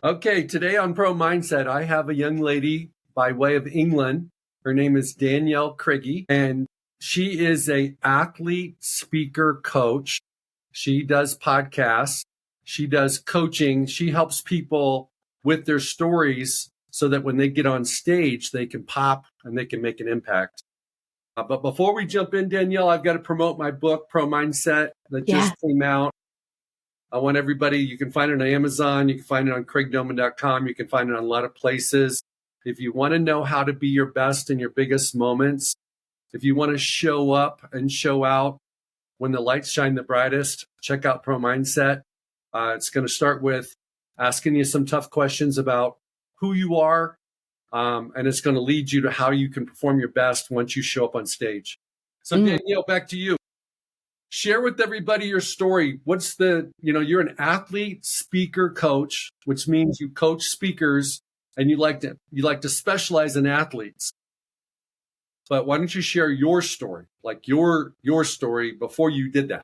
Okay, today on Pro Mindset, I have a young lady by way of England. Her name is Danielle Krage, and she is a athlete, speaker, coach. She does podcasts. She does coaching. She helps people with their stories so that when they get on stage, they can pop and they can make an impact. But before we jump in, Danielle, I've got to promote my book, Pro Mindset, that just came out. I want everybody, you can find it on Amazon, you can find it on craigdoman.com, you can find it on a lot of places. If you want to know how to be your best in your biggest moments, if you want to show up and show out when the lights shine the brightest, check out Pro Mindset. It's going to start with asking you some tough questions about who you are, and it's going to lead you to how you can perform your best once you show up on stage. So Danielle, back to you. Share with everybody your story. You're an athlete, speaker, coach, which means you coach speakers and you like to specialize in athletes. But why don't you share your story, like your story before you did that?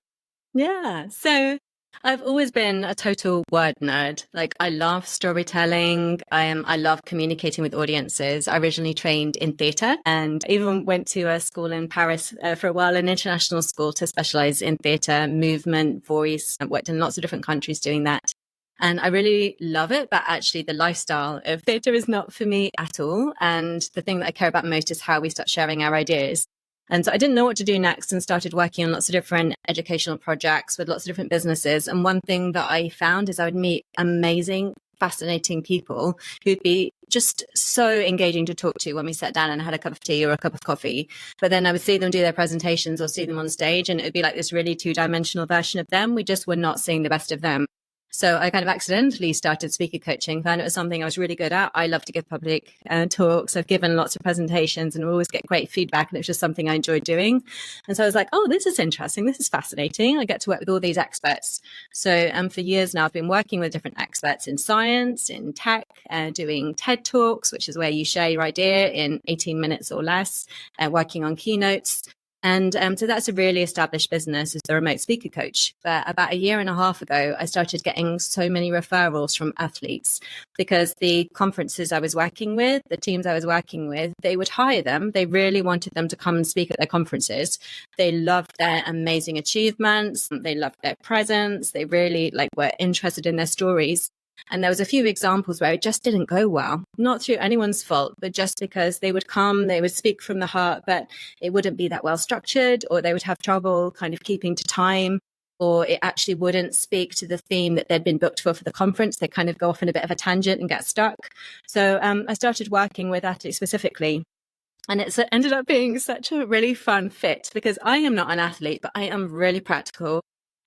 Yeah. So I've always been a total word nerd. Like, I love storytelling. I love communicating with audiences. I originally trained in theatre and even went to a school in Paris for a while, an international school to specialize in theatre, movement, voice. I've worked in lots of different countries doing that. And I really love it, but actually the lifestyle of theatre is not for me at all. And the thing that I care about most is how we start sharing our ideas. And so I didn't know what to do next and started working on lots of different educational projects with lots of different businesses. And one thing that I found is I would meet amazing, fascinating people who'd be just so engaging to talk to when we sat down and had a cup of tea or a cup of coffee. But then I would see them do their presentations or see them on stage, and it would be like this really two-dimensional version of them. We just were not seeing the best of them. So I kind of accidentally started speaker coaching, found it was something I was really good at. I love to give public talks. I've given lots of presentations and always get great feedback. And it was just something I enjoyed doing. And so I was like, oh, this is interesting. This is fascinating. I get to work with all these experts. So for years now, I've been working with different experts in science, in tech, doing TED Talks, which is where you share your idea in 18 minutes or less, working on keynotes. And so that's a really established business as the remote speaker coach. But about a year and a half ago, I started getting so many referrals from athletes because the conferences I was working with, the teams I was working with, they would hire them. They really wanted them to come and speak at their conferences. They loved their amazing achievements. They loved their presence. They really were interested in their stories. And there was a few examples where it just didn't go well, not through anyone's fault, but just because they would come, they would speak from the heart, but it wouldn't be that well structured, or they would have trouble kind of keeping to time, or it actually wouldn't speak to the theme that they'd been booked for the conference. They kind of go off in a bit of a tangent and get stuck. So I started working with athletes specifically. And it's ended up being such a really fun fit because I am not an athlete, but I am really practical.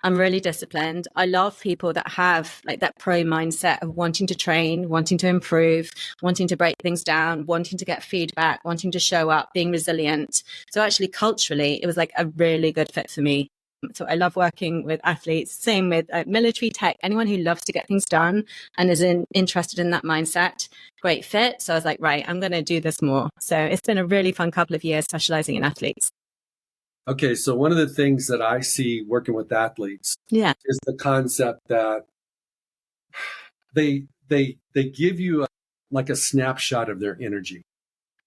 I'm really disciplined. I love people that have that pro mindset of wanting to train, wanting to improve, wanting to break things down, wanting to get feedback, wanting to show up, being resilient. So actually culturally, it was a really good fit for me. So I love working with athletes, same with military tech, anyone who loves to get things done and is interested in that mindset, great fit. So I was like, right, I'm going to do this more. So it's been a really fun couple of years specializing in athletes. Okay, so one of the things that I see working with athletes is the concept that they give you a snapshot of their energy.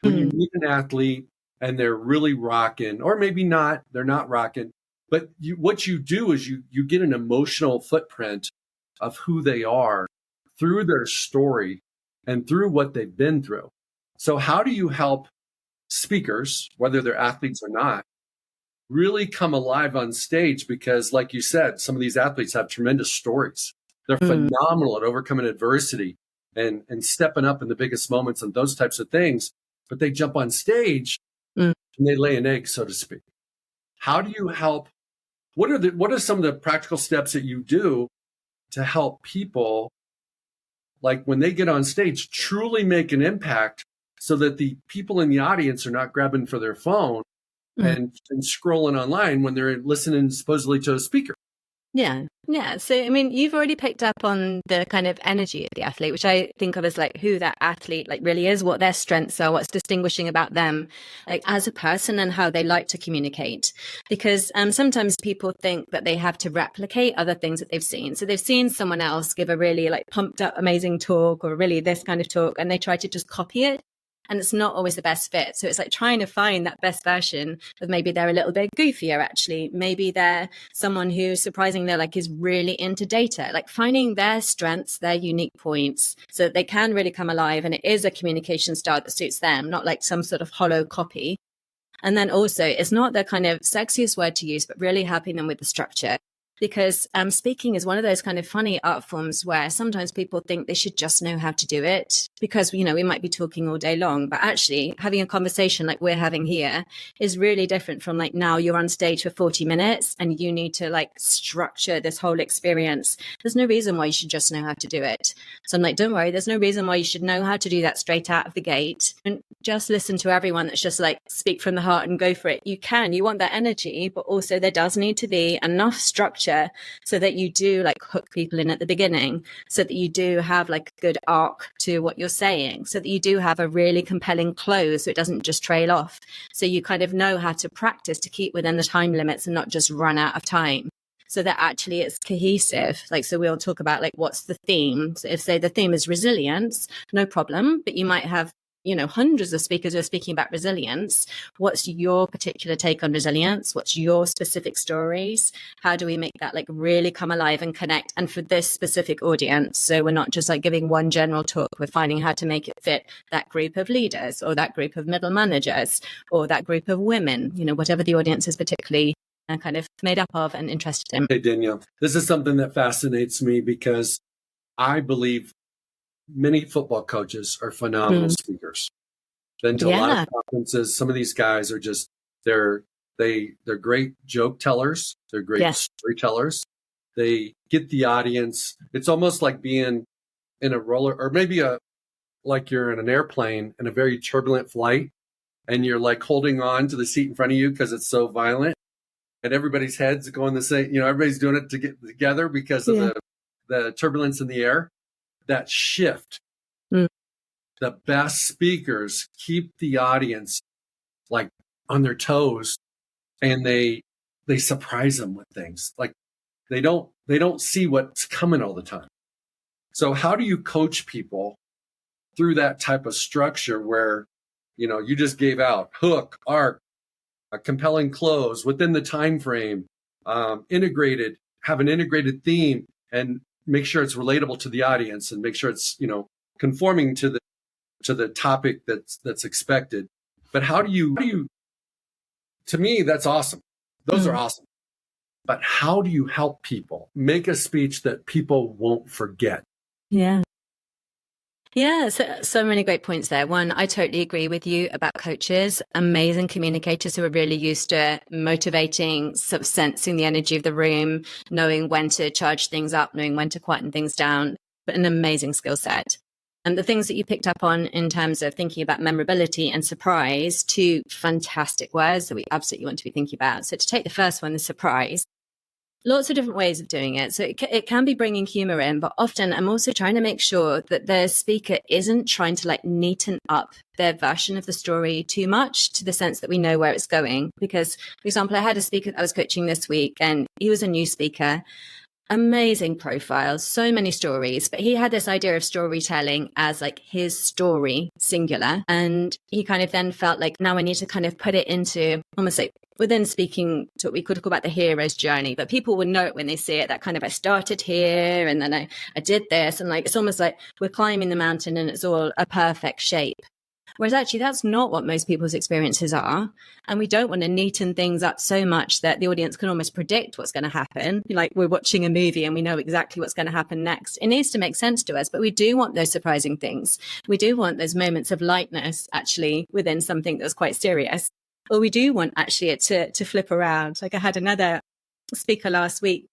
When you meet an athlete and they're really rocking, or maybe not, they're not rocking, but what you do is you get an emotional footprint of who they are through their story and through what they've been through. So how do you help speakers, whether they're athletes or not, really come alive on stage? Because like you said, some of these athletes have tremendous stories. They're phenomenal at overcoming adversity and stepping up in the biggest moments and those types of things. But they jump on stage and they lay an egg, so to speak. How do you help? What are some of the practical steps that you do to help people, like when they get on stage, truly make an impact so that the people in the audience are not grabbing for their phone and scrolling online when they're listening supposedly to a speaker? Yeah. Yeah. So, I mean, you've already picked up on the kind of energy of the athlete, which I think of as like who that athlete like really is, what their strengths are, what's distinguishing about them, like as a person and how they like to communicate. Because sometimes people think that they have to replicate other things that they've seen. So they've seen someone else give a really like pumped up, amazing talk or really this kind of talk, and they try to just copy it. And it's not always the best fit. So it's like trying to find that best version of maybe they're a little bit goofier, actually. Maybe they're someone who surprisingly like is really into data, like finding their strengths, their unique points so that they can really come alive. And it is a communication style that suits them, not like some sort of hollow copy. And then also it's not the kind of sexiest word to use, but really helping them with the structure. Because speaking is one of those kind of funny art forms where sometimes people think they should just know how to do it because, you know, we might be talking all day long, but actually having a conversation like we're having here is really different from like now you're on stage for 40 minutes and you need to like structure this whole experience. There's no reason why you should just know how to do it. So I'm like, don't worry, there's no reason why you should know how to do that straight out of the gate. And just listen to everyone that's just like speak from the heart and go for it. You want that energy, but also there does need to be enough structure so that you do like hook people in at the beginning, so that you do have like a good arc to what you're saying, so that you do have a really compelling close so it doesn't just trail off. So you kind of know how to practice to keep within the time limits and not just run out of time. So that actually it's cohesive. Like, so we'll talk about like, what's the theme? So if say the theme is resilience, no problem, but you might have, you know, hundreds of speakers are speaking about resilience. What's your particular take on resilience? What's your specific stories? How do we make that like really come alive and connect? And for this specific audience, so we're not just like giving one general talk, we're finding how to make it fit that group of leaders or that group of middle managers or that group of women, you know, whatever the audience is particularly kind of made up of and interested in. Hey, Danielle, this is something that fascinates me because I believe many football coaches are phenomenal speakers. Been to a lot of conferences. Some of these guys are just they're great joke tellers. They're great storytellers. They get the audience. It's almost like being in a roller, or maybe like you're in an airplane in a very turbulent flight, and you're like holding on to the seat in front of you because it's so violent, and everybody's heads going the same. You know, everybody's doing it to get together because of the turbulence in the air. That shift. The best speakers keep the audience like on their toes, and they surprise them with things. Like they don't see what's coming all the time. So how do you coach people through that type of structure where, you know, you just gave out hook, arc, a compelling close within the time frame, integrated, have an integrated theme, and make sure it's relatable to the audience, and make sure it's, you know, conforming to the topic that's expected. But how do you, to me, that's awesome. Those are awesome. But how do you help people make a speech that people won't forget? Yeah. Yeah, so many great points there. One, I totally agree with you about coaches, amazing communicators who are really used to motivating, sort of sensing the energy of the room, knowing when to charge things up, knowing when to quieten things down, but an amazing skill set. And the things that you picked up on in terms of thinking about memorability and surprise, two fantastic words that we absolutely want to be thinking about. So to take the first one, the surprise, lots of different ways of doing it. So it can be bringing humor in, but often I'm also trying to make sure that the speaker isn't trying to like neaten up their version of the story too much to the sense that we know where it's going. Because, for example, I had a speaker that I was coaching this week, and he was a new speaker. Amazing profile, so many stories, but he had this idea of storytelling as like his story, singular. And he kind of then felt like, now I need to kind of put it into almost like within speaking to what we could call about the hero's journey, but people would know it when they see it, that kind of I started here and then I did this, and like it's almost like we're climbing the mountain and it's all a perfect shape. Whereas actually that's not what most people's experiences are. And we don't want to neaten things up so much that the audience can almost predict what's going to happen. Like we're watching a movie and we know exactly what's going to happen next. It needs to make sense to us, but we do want those surprising things. We do want those moments of lightness actually within something that's quite serious. Or we do want actually it to flip around. Like I had another speaker last week,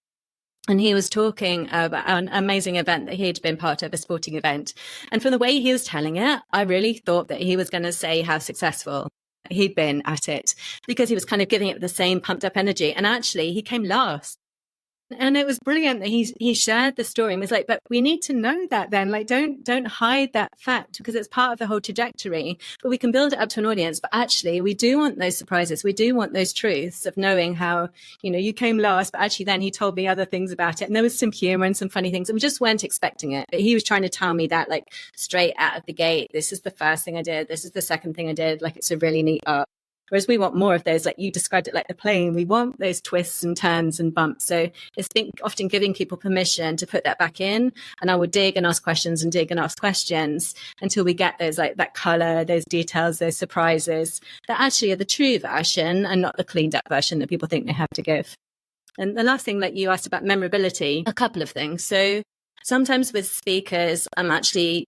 and he was talking about an amazing event that he'd been part of, a sporting event. And from the way he was telling it, I really thought that he was going to say how successful he'd been at it, because he was kind of giving it the same pumped up energy. And actually he came last. And it was brilliant that he shared the story and was like, but we need to know that then, like, don't hide that fact because it's part of the whole trajectory, but we can build it up to an audience. But actually we do want those surprises. We do want those truths of knowing how, you came last, but actually then he told me other things about it. And there was some humor and some funny things and we just weren't expecting it. But he was trying to tell me that like straight out of the gate, this is the first thing I did. This is the second thing I did. Like, it's a really neat arc. Whereas we want more of those, like you described it, like the plane. We want those twists and turns and bumps. So it's often giving people permission to put that back in. And I would dig and ask questions and dig and ask questions until we get those, like that color, those details, those surprises that actually are the true version and not the cleaned up version that people think they have to give. And the last thing that you asked about memorability, a couple of things. So sometimes with speakers, I'm actually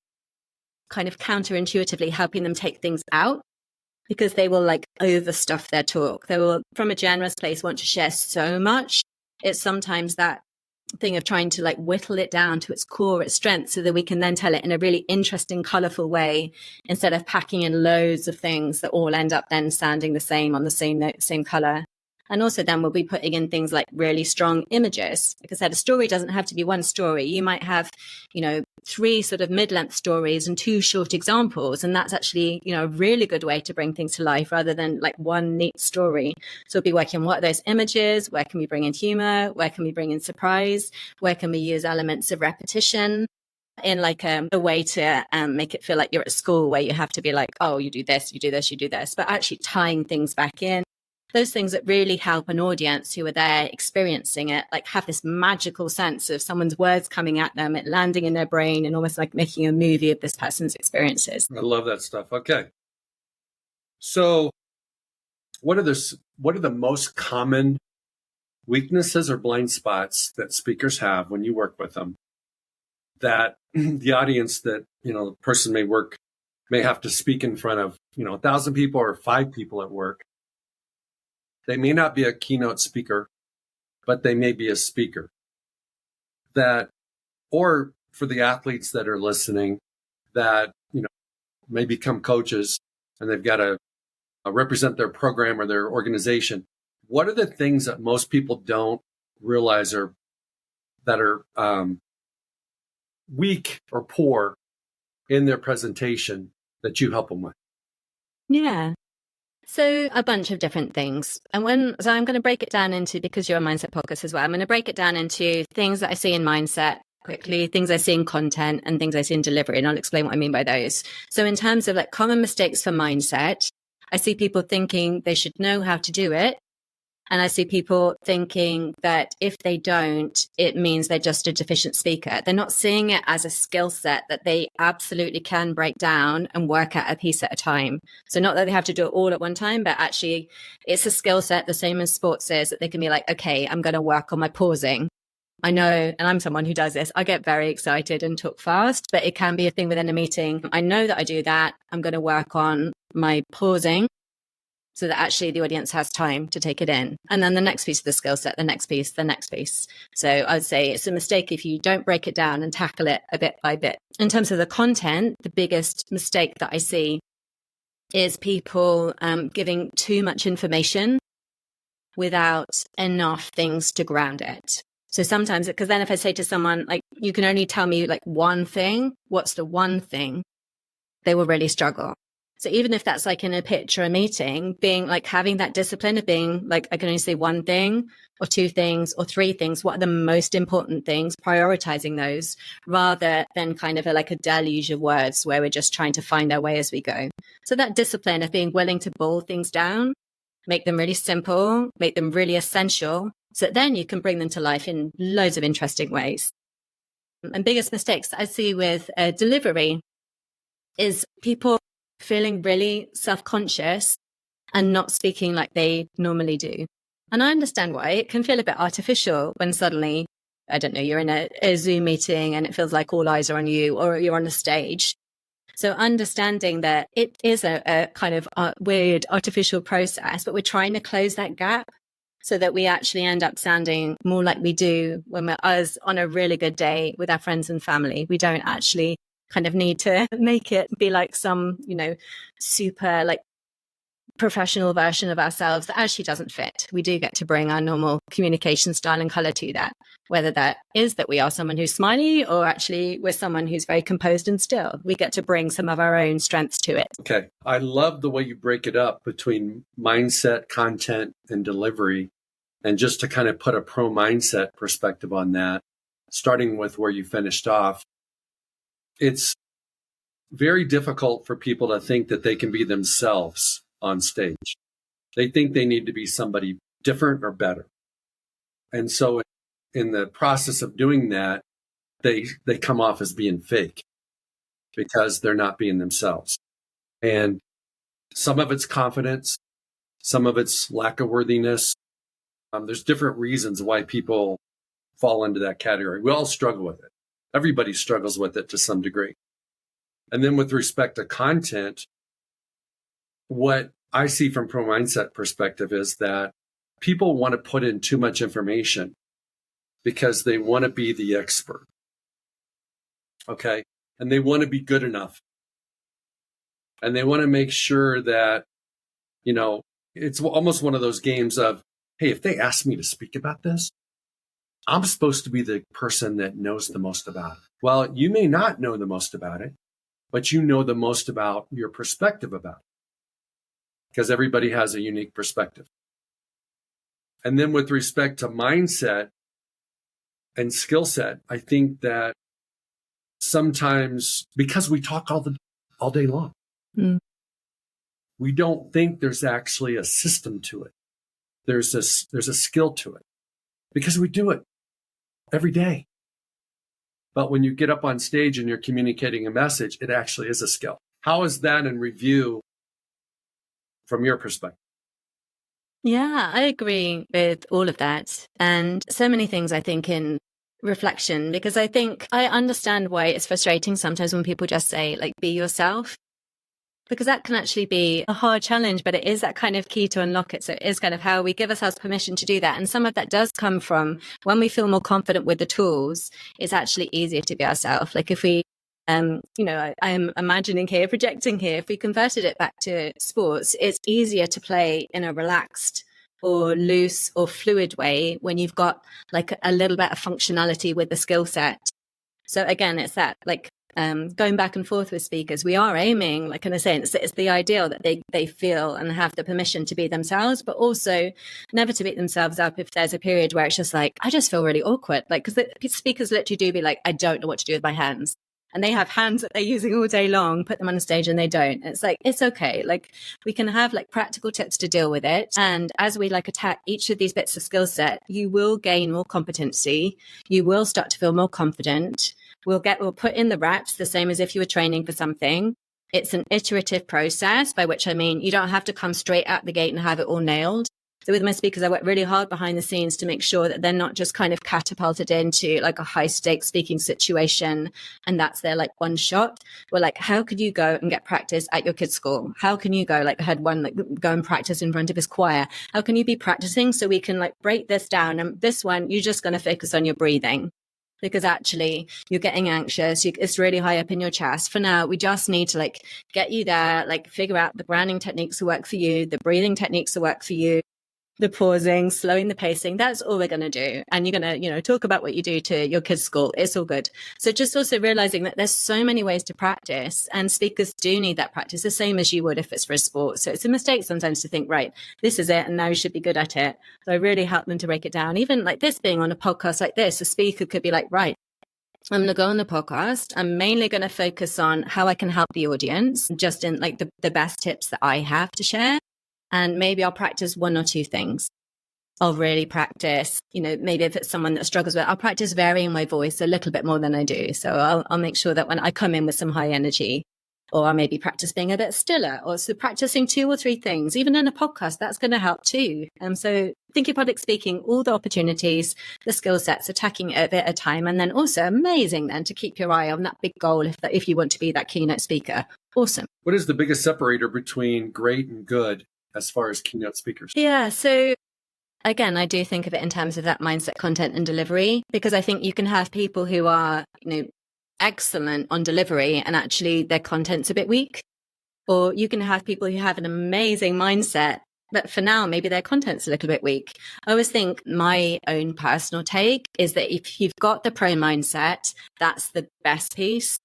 kind of counterintuitively helping them take things out, because they will like overstuff their talk. They will, from a generous place, want to share so much. It's sometimes that thing of trying to like whittle it down to its core, its strength, so that we can then tell it in a really interesting, colorful way, instead of packing in loads of things that all end up then sounding the same on the same note, same color. And also then we'll be putting in things like really strong images. Like I said, a story doesn't have to be one story. You might have, 3 sort of mid-length stories and 2 short examples. And that's actually, a really good way to bring things to life rather than like one neat story. So we'll be working on what are those images? Where can we bring in humor? Where can we bring in surprise? Where can we use elements of repetition? In like a way to make it feel like you're at school, where you have to be like, oh, you do this, you do this, you do this, but actually tying things back in. Those things that really help an audience who are there experiencing it, like have this magical sense of someone's words coming at them, it landing in their brain, and almost like making a movie of this person's experiences. I love that stuff. Okay. So what are the most common weaknesses or blind spots that speakers have when you work with them, that the audience that, the person may have to speak in front of, 1,000 people or 5 people at work? They may not be a keynote speaker, but they may be a speaker. Or for the athletes that are listening that, may become coaches and they've got to represent their program or their organization. What are the things that most people don't realize are weak or poor in their presentation that you help them with? Yeah. So a bunch of different things. And so I'm going to break it down into, because you're a mindset podcast as well, I'm going to break it down into things that I see in mindset quickly, things I see in content, and things I see in delivery. And I'll explain what I mean by those. So in terms of like common mistakes for mindset, I see people thinking they should know how to do it. And I see people thinking that if they don't, it means they're just a deficient speaker. They're not seeing it as a skill set that they absolutely can break down and work at a piece at a time. So not that they have to do it all at one time, but actually it's a skill set, the same as sports is, that they can be like, okay, I'm going to work on my pausing. I know, and I'm someone who does this, I get very excited and talk fast, but it can be a thing within a meeting. I know that I do that. I'm going to work on my pausing, so that actually the audience has time to take it in. And then the next piece of the skill set, the next piece, the next piece. So I'd say it's a mistake if you don't break it down and tackle it a bit by bit. In terms of the content, the biggest mistake that I see is people giving too much information without enough things to ground it. So sometimes, because then if I say to someone, like, you can only tell me like one thing, what's the one thing? They will really struggle. So even if that's like in a pitch or a meeting, being like having that discipline of being like, I can only say one thing or 2 things or 3 things. What are the most important things? Prioritizing those rather than kind of like a deluge of words where we're just trying to find our way as we go. So that discipline of being willing to boil things down, make them really simple, make them really essential, so that then you can bring them to life in loads of interesting ways. And biggest mistakes that I see with delivery is people feeling really self-conscious and not speaking like they normally do. And I understand why. It can feel a bit artificial when suddenly, I don't know, you're in a Zoom meeting and it feels like all eyes are on you, or you're on a stage. So understanding that it is a kind of weird artificial process, but we're trying to close that gap so that we actually end up sounding more like we do when we're us on a really good day with our friends and family. We don't actually kind of need to make it be like some, super like professional version of ourselves that actually doesn't fit. We do get to bring our normal communication style and color to that, whether that is that we are someone who's smiley or actually we're someone who's very composed and still. We get to bring some of our own strengths to it. Okay. I love the way you break it up between mindset, content, and delivery. And just to kind of put a pro mindset perspective on that, starting with where you finished off, it's very difficult for people to think that they can be themselves on stage. They think they need to be somebody different or better. And so in the process of doing that, they come off as being fake because they're not being themselves. And some of it's confidence, some of it's lack of worthiness. There's different reasons why people fall into that category. We all struggle with it. Everybody struggles with it to some degree. And then with respect to content, what I see from pro mindset perspective is that people want to put in too much information because they want to be the expert. Okay. And they want to be good enough. And they want to make sure that, it's almost one of those games of, hey, if they ask me to speak about this, I'm supposed to be the person that knows the most about it. Well, you may not know the most about it, but you know the most about your perspective about it, because everybody has a unique perspective. And then with respect to mindset and skill set, I think that sometimes because we talk all day long, we don't think there's actually a system to it. There's a skill to it because we do it every day. But when you get up on stage and you're communicating a message, it actually is a skill. How is that in review from your perspective? Yeah, I agree with all of that. And so many things, I think, in reflection, because I think I understand why it's frustrating sometimes when people just say, like, be yourself, because that can actually be a hard challenge, but it is that kind of key to unlock it. So it is kind of how we give ourselves permission to do that. And some of that does come from when we feel more confident with the tools, it's actually easier to be ourselves. Like if we, I'm imagining here, projecting here, if we converted it back to sports, it's easier to play in a relaxed or loose or fluid way when you've got like a little bit of functionality with the skill set. So again, it's that like, going back and forth with speakers, we are aiming, like in a sense, it's the ideal that they feel and have the permission to be themselves, but also never to beat themselves up if there's a period where it's just like, I just feel really awkward. Like, because the speakers literally do be like, I don't know what to do with my hands. And they have hands that they're using all day long, put them on a stage and they don't. It's like, it's okay. Like we can have like practical tips to deal with it. And as we like attack each of these bits of skill set, you will gain more competency. You will start to feel more confident. We'll put in the reps the same as if you were training for something. It's an iterative process, by which I mean you don't have to come straight out the gate and have it all nailed. So with my speakers, I work really hard behind the scenes to make sure that they're not just kind of catapulted into like a high stakes speaking situation. And that's their like one shot. We're like, how could you go and get practice at your kid's school? How can you go, like I had one, like go and practice in front of his choir? How can you be practicing so we can like break this down? And this one, you're just going to focus on your breathing. Because actually you're getting anxious. It's really high up in your chest. For now, we just need to like get you there, like figure out the grounding techniques that work for you, the breathing techniques that work for you, the pausing, slowing the pacing. That's all we're going to do. And you're going to, talk about what you do to your kids' school. It's all good. So just also realizing that there's so many ways to practice and speakers do need that practice the same as you would if it's for a sport. So it's a mistake sometimes to think, right, this is it and now you should be good at it. So I really help them to break it down. Even like this being on a podcast like this, a speaker could be like, right, I'm going to go on the podcast. I'm mainly going to focus on how I can help the audience, just in like the best tips that I have to share. And maybe I'll practice one or two things. I'll really practice, maybe if it's someone that struggles with, I'll practice varying my voice a little bit more than I do. So I'll make sure that when I come in with some high energy, or I'll maybe practice being a bit stiller, or so practicing two or three things, even in a podcast, that's going to help too. So thinking public speaking, all the opportunities, the skill sets, attacking it a bit at a time. And then also amazing then to keep your eye on that big goal if you want to be that keynote speaker. Awesome. What is the biggest separator between great and good as far as keynote speakers? Yeah. So again, I do think of it in terms of that mindset, content and delivery, because I think you can have people who are, excellent on delivery and actually their content's a bit weak. Or you can have people who have an amazing mindset, but for now, maybe their content's a little bit weak. I always think my own personal take is that if you've got the pro mindset, that's the best piece.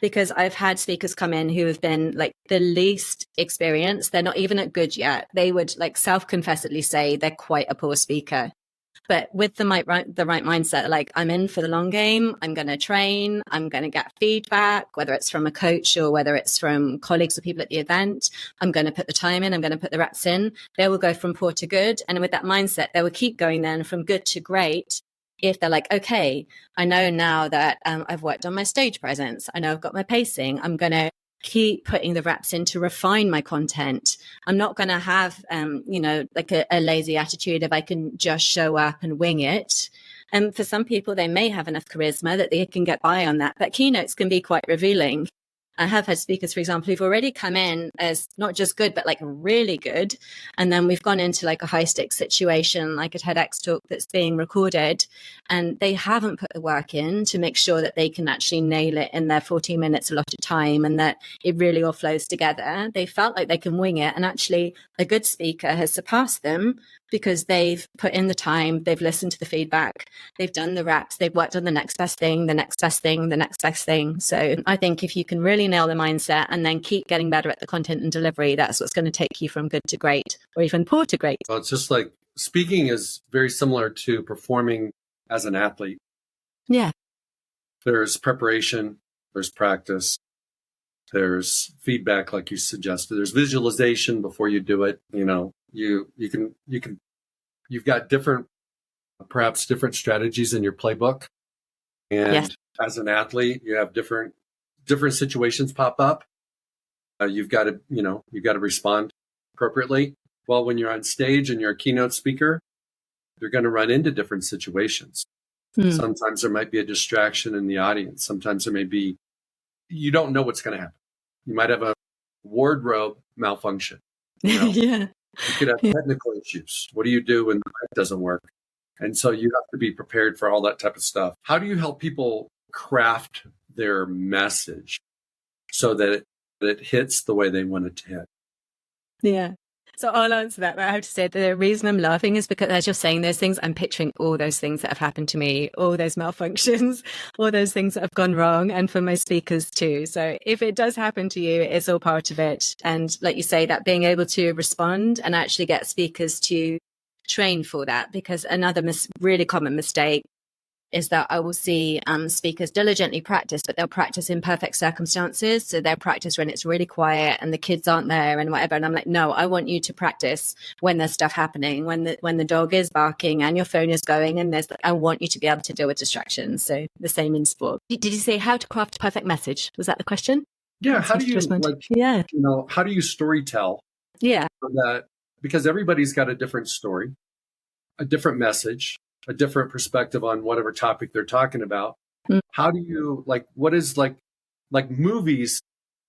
Because I've had speakers come in who have been like the least experienced. They're not even at good yet. They would like self-confessedly say they're quite a poor speaker. But with the right mindset, like I'm in for the long game, I'm going to train, I'm going to get feedback, whether it's from a coach or whether it's from colleagues or people at the event, I'm going to put the time in, I'm going to put the reps in. They will go from poor to good. And with that mindset, they will keep going then from good to great. If they're like, okay, I know now that I've worked on my stage presence, I know I've got my pacing, I'm going to keep putting the reps in to refine my content. I'm not going to have, like a lazy attitude if I can just show up and wing it. And for some people, they may have enough charisma that they can get by on that. But keynotes can be quite revealing. I have had speakers, for example, who've already come in as not just good, but like really good. And then we've gone into like a high stakes situation, like a TEDx talk that's being recorded. And they haven't put the work in to make sure that they can actually nail it in their 14 minutes allotted time and that it really all flows together. They felt like they can wing it. And actually a good speaker has surpassed them because they've put in the time, they've listened to the feedback, they've done the reps, they've worked on the next best thing, the next best thing, the next best thing. So I think if you can really nail the mindset and then keep getting better at the content and delivery, that's what's going to take you from good to great or even poor to great. Well, it's just like speaking is very similar to performing as an athlete. Yeah. There's preparation, there's practice, there's feedback, like you suggested, there's visualization before you do it. You know, you've got perhaps different strategies in your playbook. And yes. As an athlete, you have different situations pop up. You've got to respond appropriately. Well, when you're on stage and you're a keynote speaker, you're going to run into different situations. Sometimes there might be a distraction in the audience. Sometimes you don't know what's going to happen. You might have a wardrobe malfunction. Yeah. You could have technical issues. What do you do when the mic doesn't work? And so you have to be prepared for all that type of stuff. How do you help people craft their message so that it hits the way they want it to hit? Yeah. So I'll answer that. But I have to say the reason I'm laughing is because as you're saying those things, I'm picturing all those things that have happened to me, all those malfunctions, all those things that have gone wrong, and for my speakers too. So if it does happen to you, it's all part of it. And like you say, that being able to respond and actually get speakers to train for that, because another really common mistake is that I will see speakers diligently practice, but they'll practice in perfect circumstances. So they'll practice when it's really quiet and the kids aren't there and whatever. And I'm like, no, I want you to practice when there's stuff happening, when the dog is barking and your phone is going, and I want you to be able to deal with distractions. So the same in sport. Did you say how to craft a perfect message? Was that the question? Yeah. How do you how do you storytell? Yeah. Because everybody's got a different story, a different message, a different perspective on whatever topic they're talking about. How do you what is like movies,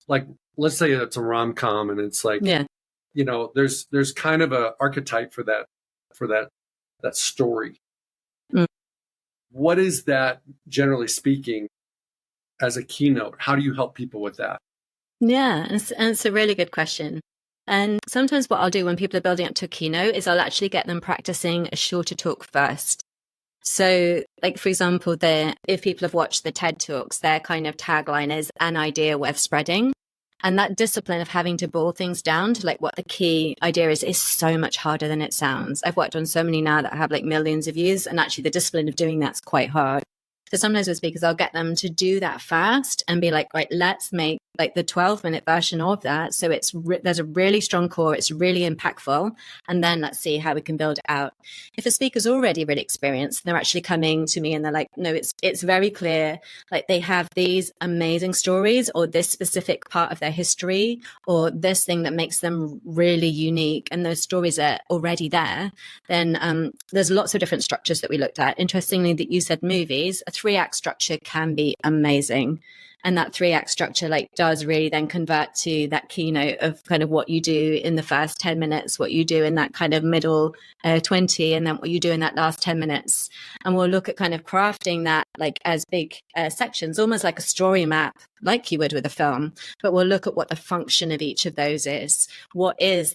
like let's say it's a rom-com and it's like, there's kind of a archetype for that story. What is that, generally speaking, as a keynote? How do you help people with that? Yeah, and it's a really good question. And sometimes what I'll do when people are building up to a keynote is I'll actually get them practicing a shorter talk first. So like, for example, if people have watched the TED Talks, their kind of tagline is an idea worth spreading. And that discipline of having to boil things down to like what the key idea is so much harder than it sounds. I've worked on so many now that have like millions of views, and actually the discipline of doing that's quite hard. So sometimes with speakers, I'll get them to do that fast and be like, right, let's make like the 12-minute version of that. So there's a really strong core, it's really impactful. And then let's see how we can build it out. If a speaker's already really experienced, they're actually coming to me and they're like, no, it's very clear. Like they have these amazing stories or this specific part of their history or this thing that makes them really unique. And those stories are already there. Then there's lots of different structures that we looked at. Interestingly, that you said movies, a 3-act structure can be amazing. And that 3 act structure like does really then convert to that keynote of kind of what you do in the first 10 minutes, what you do in that kind of middle 20, and then what you do in that last 10 minutes. And we'll look at kind of crafting that like as big sections, almost like a story map, like you would with a film. But we'll look at what the function of each of those is. What is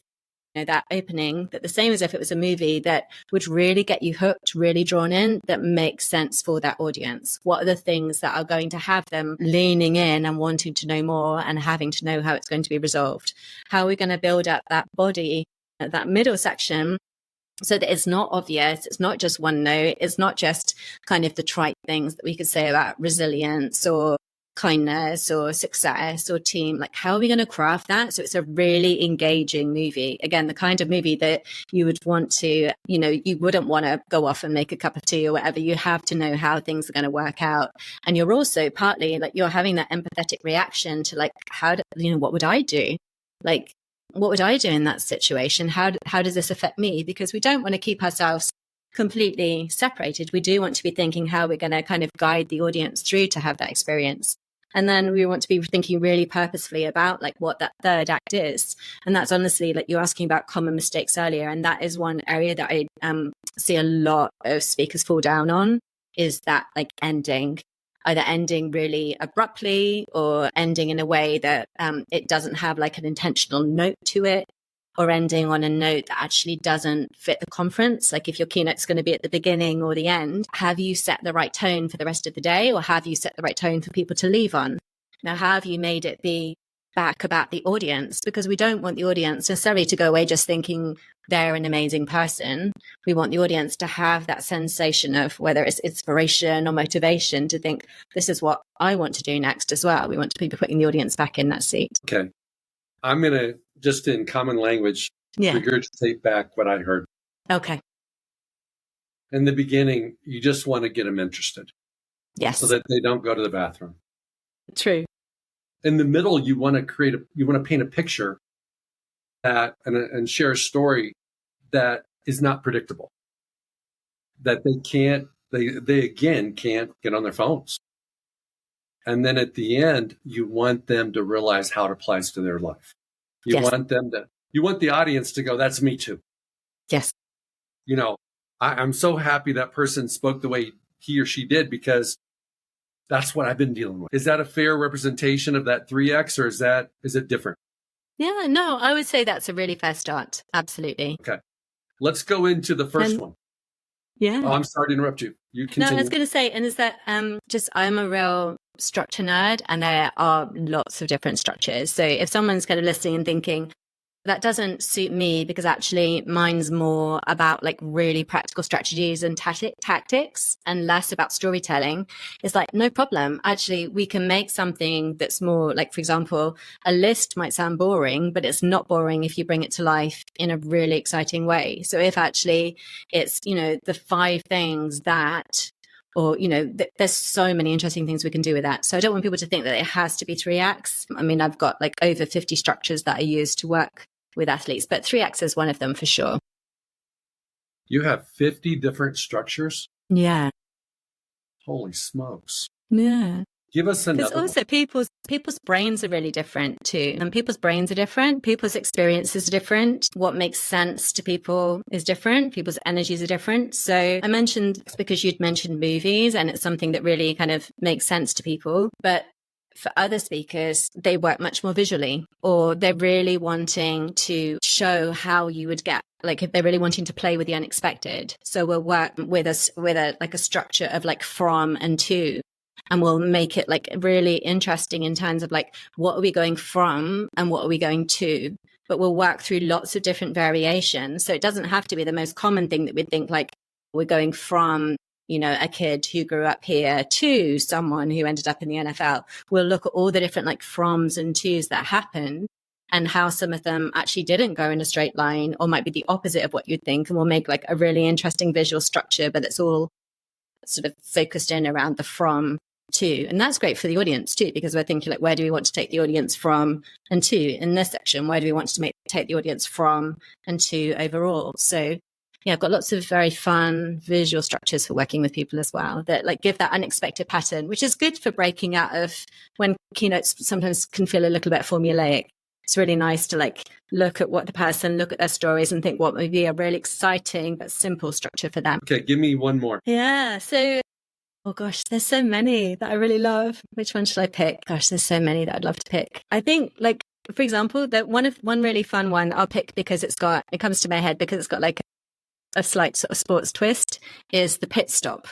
that opening, that the same as if it was a movie, that would really get you hooked, really drawn in, that makes sense for that audience? What are the things that are going to have them leaning in and wanting to know more and having to know how it's going to be resolved? How are we going to build up that body, that middle section, so that it's not obvious, it's not just one note, it's not just kind of the trite things that we could say about resilience or kindness or success or team. Like, how are we going to craft that so it's a really engaging movie? Again, the kind of movie that you would want to, you wouldn't want to go off and make a cup of tea or whatever. You have to know how things are going to work out. And you're also partly like, you're having that empathetic reaction to like, what would I do? Like, what would I do in that situation? How does this affect me? Because we don't want to keep ourselves completely separated. We do want to be thinking how we're going to kind of guide the audience through to have that experience. And then we want to be thinking really purposefully about like what that third act is. And that's honestly, like you're asking about common mistakes earlier. And that is one area that I see a lot of speakers fall down on, is that like ending, either ending really abruptly or ending in a way that it doesn't have like an intentional note to it, or ending on a note that actually doesn't fit the conference. Like if your keynote's going to be at the beginning or the end, have you set the right tone for the rest of the day, or have you set the right tone for people to leave on? Now, have you made it be back about the audience? Because we don't want the audience necessarily to go away just thinking they're an amazing person. We want the audience to have that sensation of, whether it's inspiration or motivation, to think, this is what I want to do next as well. We want to be putting the audience back in that seat. Okay. I'm going to, just in common language, regurgitate back what I heard. Okay. In the beginning, you just want to get them interested. Yes. So that they don't go to the bathroom. True. In the middle, you want to paint a picture that and share a story that is not predictable. That they again can't get on their phones. And then at the end, you want them to realize how it applies to their life. You want the audience to go, that's me too. Yes. I'm so happy that person spoke the way he or she did, because that's what I've been dealing with. Is that a fair representation of that 3X, or is it different? Yeah, no, I would say that's a really fair start. Absolutely. Okay. Let's go into the first one. Yeah. Oh, I'm sorry to interrupt you. You continue. No, I was going to say, and is that I'm a real structure nerd, and there are lots of different structures. So if someone's kind of listening and thinking, that doesn't suit me, because actually mine's more about like really practical strategies and tactics and less about storytelling, it's like, no problem. Actually, we can make something that's more like, for example, a list might sound boring, but it's not boring if you bring it to life in a really exciting way. So if actually it's, the 5 things that, or, there's so many interesting things we can do with that. So I don't want people to think that it has to be 3 acts. I mean, I've got like over 50 structures that I use to work with athletes, but 3 acts is one of them for sure. You have 50 different structures? Yeah. Holy smokes. Yeah. Give us another one. Also people's brains are really different too. And people's brains are different. People's experiences are different. What makes sense to people is different. People's energies are different. So I mentioned, because you'd mentioned movies, and it's something that really kind of makes sense to people. But for other speakers, they work much more visually, or they're really wanting to show how you would get, like if they're really wanting to play with the unexpected. So we'll work with a structure of like from and to. And we'll make it like really interesting in terms of like, what are we going from and what are we going to? But we'll work through lots of different variations. So it doesn't have to be the most common thing that we'd think, like we're going from, a kid who grew up here to someone who ended up in the NFL. We'll look at all the different like froms and tos that happen, and how some of them actually didn't go in a straight line, or might be the opposite of what you'd think. And we'll make like a really interesting visual structure, but it's all sort of focused in around the from to. And that's great for the audience too, because we're thinking like, where do we want to take the audience from and to in this section? Where do we want to take the audience from and to overall? So Yeah, I've got lots of very fun visual structures for working with people as well that like give that unexpected pattern, which is good for breaking out of when keynotes sometimes can feel a little bit formulaic. It's really nice to like look at what the person, look at their stories and think what would be a really exciting but simple structure for them. Okay, give me one more. Yeah. So, oh gosh, there's so many that I really love. Which one should I pick? Gosh, there's so many that I'd love to pick. I think like, for example, that one really fun one I'll pick because it comes to my head because it's got like a slight sort of sports twist is the pit stop.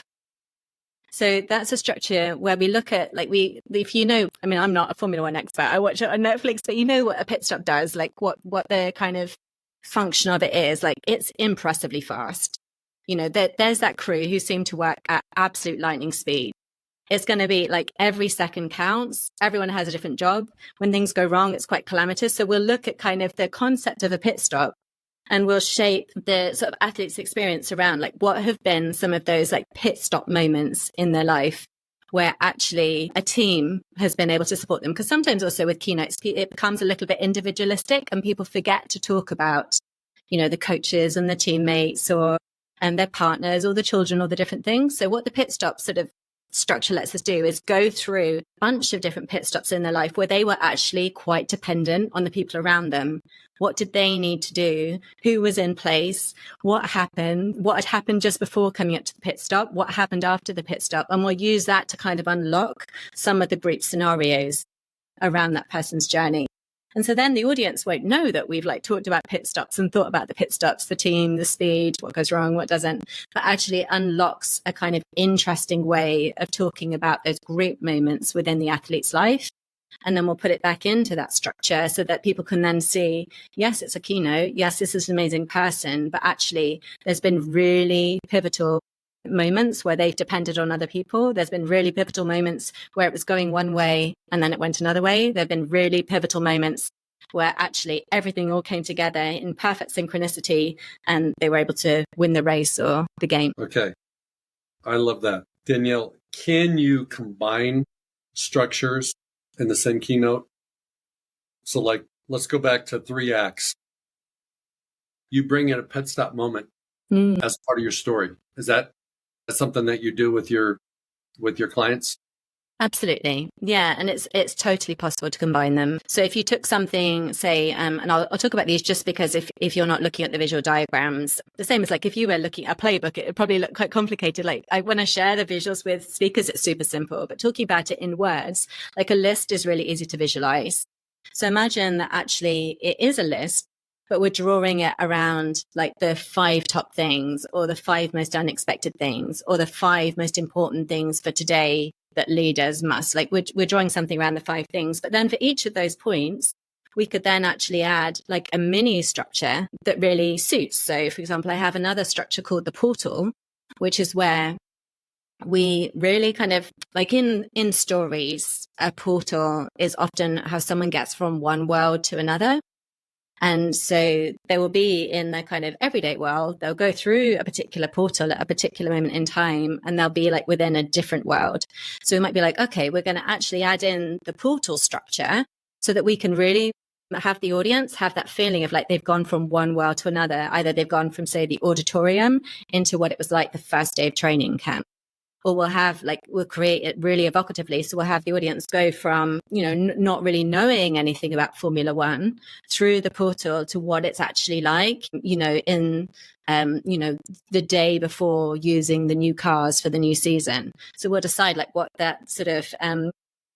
So that's a structure where we look at like if you know, I mean, I'm not a Formula One expert. I watch it on Netflix, but you know what a pit stop does, like what the kind of function of it is. Like it's impressively fast. You know, there's that crew who seem to work at absolute lightning speed. It's going to be like every second counts. Everyone has a different job. When things go wrong, it's quite calamitous. So we'll look at kind of the concept of a pit stop and we'll shape the sort of athlete's experience around like what have been some of those like pit stop moments in their life where actually a team has been able to support them. Because sometimes also with keynotes, it becomes a little bit individualistic and people forget to talk about, you know, the coaches and the teammates or and their partners or the children or the different things. So what the pit stop sort of structure lets us do is go through a bunch of different pit stops in their life where they were actually quite dependent on the people around them. What did they need to do? Who was in place? What happened? What had happened just before coming up to the pit stop? What happened after the pit stop? And we'll use that to kind of unlock some of the group scenarios around that person's journey. And so then the audience won't know that we've like talked about pit stops and thought about the pit stops, the team, the speed, what goes wrong, what doesn't, but actually unlocks a kind of interesting way of talking about those group moments within the athlete's life. And then we'll put it back into that structure so that people can then see, yes, it's a keynote. Yes, this is an amazing person, but actually there's been really pivotal moments where they've depended on other people. There's been really pivotal moments where it was going one way and then it went another way. There have been really pivotal moments where actually everything all came together in perfect synchronicity and they were able to win the race or the game. Okay. I love that. Danielle, can you combine structures in the same keynote? So like, let's go back to 3 acts. You bring in a pit stop moment as part of your story. Is that something that you do with your clients? Absolutely. Yeah. And it's totally possible to combine them. So if you took something, say, and I'll talk about these just because if you're not looking at the visual diagrams, the same as like if you were looking at a playbook, it would probably look quite complicated. Like when I share the visuals with speakers, it's super simple, but talking about it in words, like a list is really easy to visualize. So imagine that actually it is a list, but we're drawing it around like the 5 top things or the 5 most unexpected things or the 5 most important things for today that leaders must, like we're drawing something around the 5 things. But then for each of those points, we could then actually add like a mini structure that really suits. So for example, I have another structure called the portal, which is where we really kind of like in stories, a portal is often how someone gets from one world to another. And so they will be in the kind of everyday world. They'll go through a particular portal at a particular moment in time, and they'll be like within a different world. So we might be like, okay, we're going to actually add in the portal structure so that we can really have the audience have that feeling of like they've gone from one world to another. Either they've gone from, say, the auditorium into what it was like the first day of training camp. Or we'll create it really evocatively. So we'll have the audience go from, you know, not really knowing anything about Formula One through the portal to what it's actually like, you know, in, the day before using the new cars for the new season. So we'll decide like what that sort of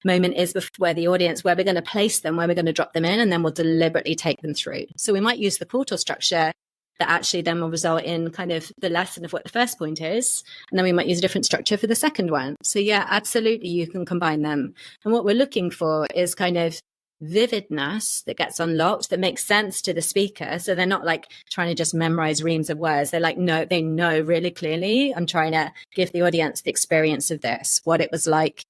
moment is where the audience, where we're going to place them, where we're going to drop them in, and then we'll deliberately take them through. So we might use the portal structure that actually then will result in kind of the lesson of what the first point is. And then we might use a different structure for the second one. So yeah, absolutely, you can combine them. And what we're looking for is kind of vividness that gets unlocked, that makes sense to the speaker. So they're not like trying to just memorize reams of words. They're like, no, they know really clearly. I'm trying to give the audience the experience of this, what it was like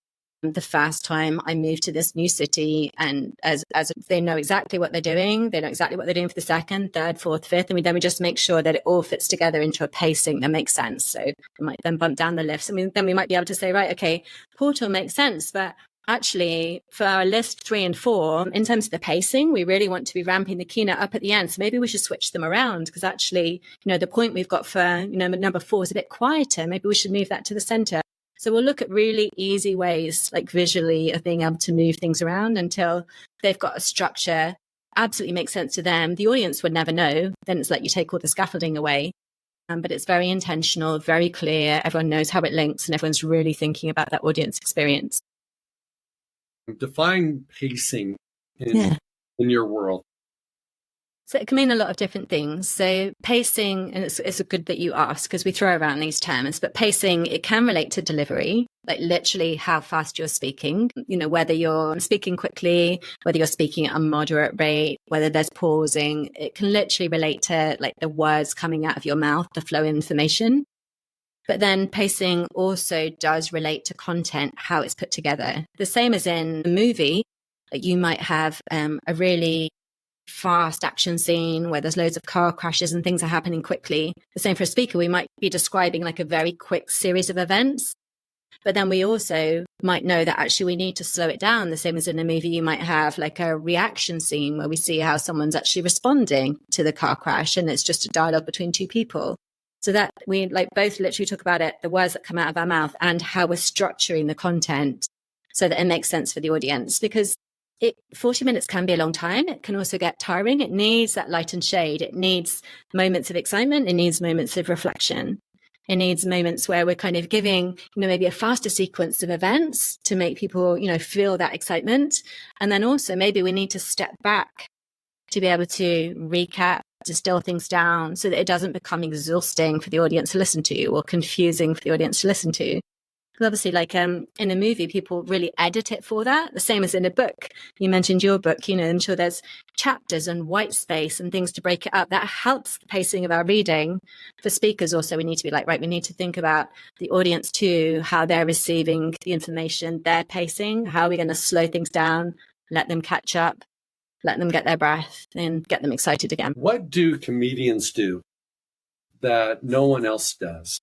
the first time I moved to this new city, and as they know exactly what they're doing, they know exactly what they're doing for the second, third, fourth, fifth, and then we just make sure that it all fits together into a pacing that makes sense. So we might then bump down the lifts. I mean, then we might be able to say, right, okay, portal makes sense, but actually, for our list 3 and 4, in terms of the pacing, we really want to be ramping the keynote up at the end. So maybe we should switch them around, because actually, the point we've got for, number 4 is a bit quieter. Maybe we should move that to the center. So we'll look at really easy ways, like visually, of being able to move things around until they've got a structure, absolutely makes sense to them. The audience would never know. Then it's like you take all the scaffolding away. But it's very intentional, very clear. Everyone knows how it links, and everyone's really thinking about that audience experience. Define pacing in your world. So it can mean a lot of different things. So pacing, and it's good that you ask, because we throw around these terms, but pacing, it can relate to delivery, like literally how fast you're speaking, whether you're speaking quickly, whether you're speaking at a moderate rate, whether there's pausing. It can literally relate to like the words coming out of your mouth, the flow of information. But then pacing also does relate to content, how it's put together. The same as in a movie, like you might have a really fast action scene where there's loads of car crashes and things are happening quickly. The same for a speaker. We might be describing like a very quick series of events, but then we also might know that actually we need to slow it down. The same as in a movie, you might have like a reaction scene where we see how someone's actually responding to the car crash, and it's just a dialogue between two people. So that we like both literally talk about it, the words that come out of our mouth, and how we're structuring the content so that it makes sense for the audience. Because 40 minutes can be a long time. It can also get tiring. It needs that light and shade. It needs moments of excitement. It needs moments of reflection. It needs moments where we're kind of giving, maybe a faster sequence of events to make people, feel that excitement. And then also maybe we need to step back to be able to recap, distill things down so that it doesn't become exhausting for the audience to listen to or confusing for the audience to listen to. Because obviously, like in a movie, people really edit it for that. The same as in a book. You mentioned your book, I'm sure there's chapters and white space and things to break it up. That helps the pacing of our reading. For speakers also, we need to be like, right, we need to think about the audience too, how they're receiving the information, their pacing, how are we going to slow things down, let them catch up, let them get their breath and get them excited again. What do comedians do that no one else does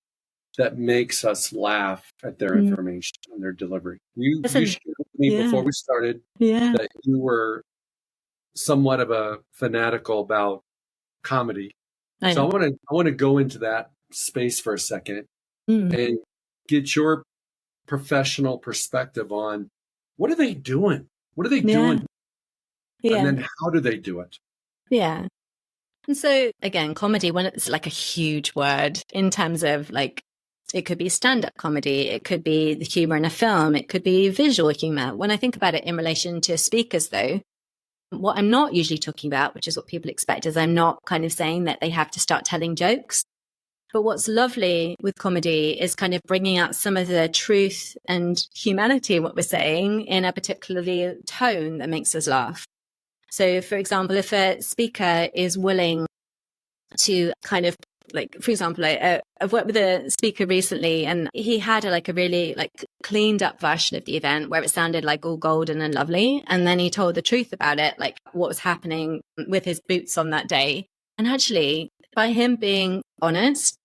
that makes us laugh at their information and their delivery? You shared with me before we started that you were somewhat of a fanatical about comedy. So I want to go into that space for a second and get your professional perspective on what are they doing? What are they doing? And then how do they do it? Yeah. And so again, comedy, when it's like a huge word in terms of like, it could be stand-up comedy, it could be the humor in a film, it could be visual humor. When I think about it in relation to speakers though, what I'm not usually talking about, which is what people expect, is I'm not kind of saying that they have to start telling jokes. But what's lovely with comedy is kind of bringing out some of the truth and humanity in what we're saying in a particularly tone that makes us laugh. So, for example, if a speaker is willing to kind of like, for example, I've worked with a speaker recently and he had a really cleaned up version of the event where it sounded like all golden and lovely. And then he told the truth about it, like what was happening with his boots on that day. And actually, by him being honest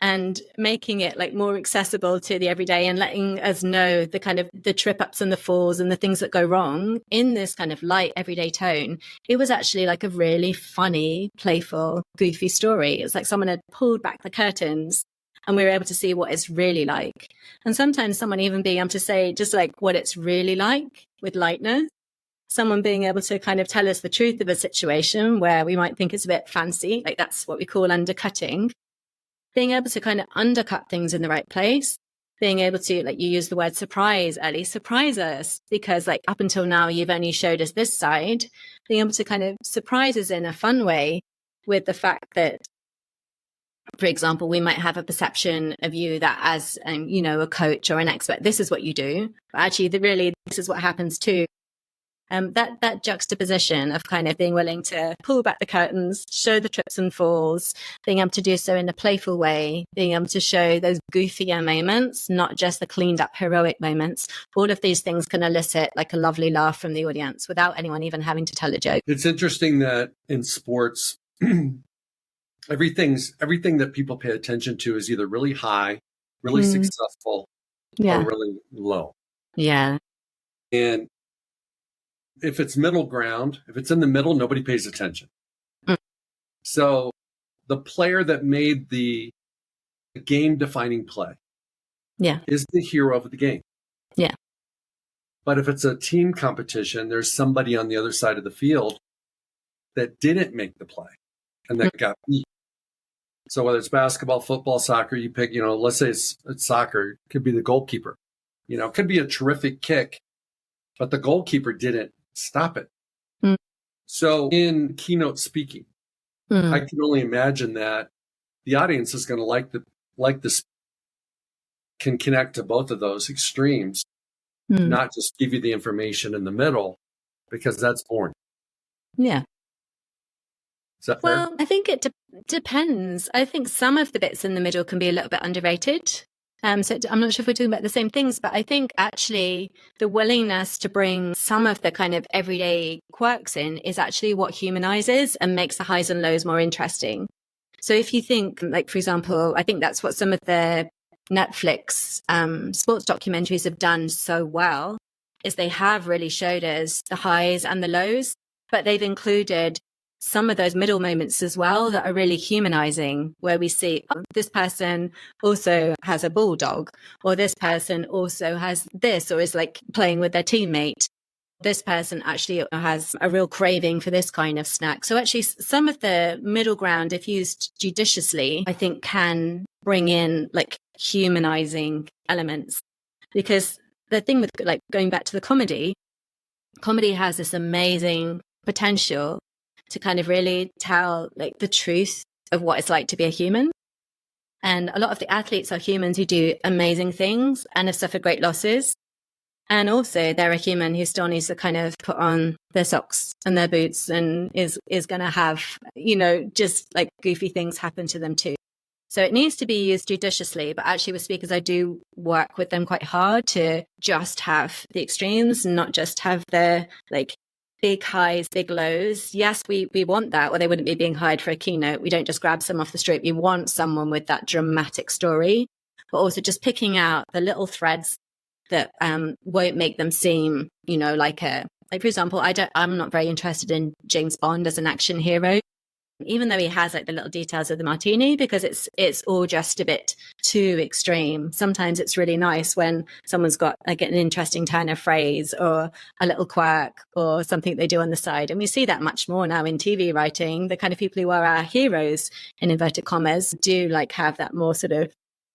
and making it like more accessible to the everyday and letting us know the kind of the trip ups and the falls and the things that go wrong in this kind of light everyday tone, it was actually like a really funny, playful, goofy story. It's like someone had pulled back the curtains and we were able to see what it's really like. And sometimes someone even being able to say just like what it's really like with lightness. Someone being able to kind of tell us the truth of a situation where we might think it's a bit fancy, like that's what we call undercutting. Being able to kind of undercut things in the right place, being able to, like you use the word surprise, Ellie, surprise us, because like up until now, you've only showed us this side, being able to kind of surprise us in a fun way with the fact that, for example, we might have a perception of you that as, a coach or an expert, this is what you do, but actually this is what happens too. That juxtaposition of kind of being willing to pull back the curtains, show the trips and falls, being able to do so in a playful way, being able to show those goofier moments, not just the cleaned up heroic moments. All of these things can elicit like a lovely laugh from the audience without anyone even having to tell a joke. It's interesting that in sports, everything that people pay attention to is either really high, really successful, or really low. Yeah. And if it's middle ground, if it's in the middle, nobody pays attention. Mm. So the player that made the game defining play is the hero of the game. Yeah. But if it's a team competition, there's somebody on the other side of the field that didn't make the play and that got beat. So whether it's basketball, football, soccer, you pick, let's say it's soccer, it could be the goalkeeper. It could be a terrific kick, but the goalkeeper didn't stop it. Mm. So in keynote speaking, I can only imagine that the audience is going to like this, can connect to both of those extremes, not just give you the information in the middle, because that's boring. Yeah. Is that fair? Well, I think it depends. I think some of the bits in the middle can be a little bit underrated. So I'm not sure if we're talking about the same things, but I think actually the willingness to bring some of the kind of everyday quirks in is actually what humanizes and makes the highs and lows more interesting. So if you think, like, for example, I think that's what some of the Netflix sports documentaries have done so well, is they have really showed us the highs and the lows, but they've included some of those middle moments as well that are really humanizing, where we see this person also has a bulldog, or this person also has this, or is like playing with their teammate. This person actually has a real craving for this kind of snack. So actually some of the middle ground, if used judiciously, I think can bring in like humanizing elements. Because the thing with like going back to the comedy has this amazing potential to kind of really tell like the truth of what it's like to be a human. And a lot of the athletes are humans who do amazing things and have suffered great losses. And also they're a human who still needs to kind of put on their socks and their boots and is going to have, just like goofy things happen to them too. So it needs to be used judiciously, but actually with speakers, I do work with them quite hard to just have the extremes, not just have the like big highs, big lows. Yes, we want that, or they wouldn't be being hired for a keynote. We don't just grab someone off the street. We want someone with that dramatic story, but also just picking out the little threads that won't make them seem, like for example, I'm not very interested in James Bond as an action hero, even though he has like the little details of the martini, because it's all just a bit too extreme. Sometimes it's really nice when someone's got like an interesting turn of phrase or a little quirk or something they do on the side. And we see that much more now in TV writing. The kind of people who are our heroes, in inverted commas, do like have that more sort of